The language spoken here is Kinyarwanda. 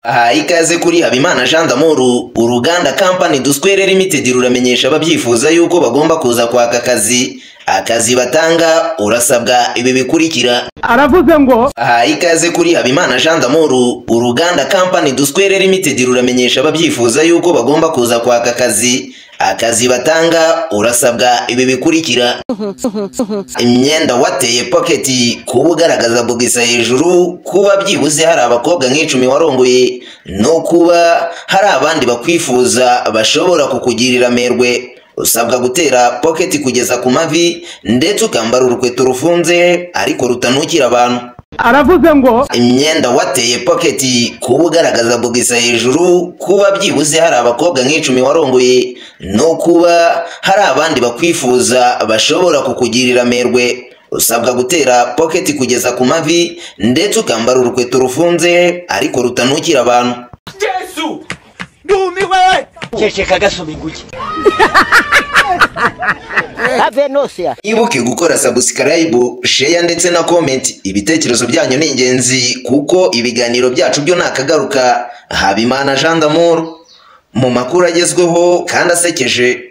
Aha ikaze kuri Habimana Jean d'Amour, uruganda Company Duswere Limited ruramenyesha ababyifuza yuko bagomba kuza kwaka akazi batanga urasabwa ibi bikurikira. Aravuze ngo aha ikaze kuri Habimana Jean d'Amour, uruganda Company Duswere Limited ruramenyesha ababyifuza yuko bagomba kuza kwaka akazi batanga urasabwa ibi bikurikira: imyenda wateye pocket, kuba ugaragaza bugisa hejuru, kuba byibuze hari abakobwa nk'icumi warongoye, no kuba hari abandi bakwifuza bashobora kukugirira amerwe. Usabwa gutera pocket kugeza ku mavi ndetse ukambara urukweto rufunze ariko rutanukira abantu. aravuze ngo imyenda wateye pocket, kuba ugaragaza bugisa hejuru, kuba byibuze hari abakobwa nk'icumi warongoye, no kuba hari abandi bakwifuza bashobora kukugirira amerwe. Usabwa gutera pocket kugeza ku mavi ndetse ukambara urukweto rufunze ariko rutanukira abantu. Yesu ndumiwe ceceka gasoma inguki Avenosia. Ibuke gukora subscribe, share ndetse na comment. Ibitekerezo byanyu ni ingenzi kuko ibiganiro byacu byo nakagaruka. Habimana Jean d'Amour, mu makuru agezweho kandi asekeje.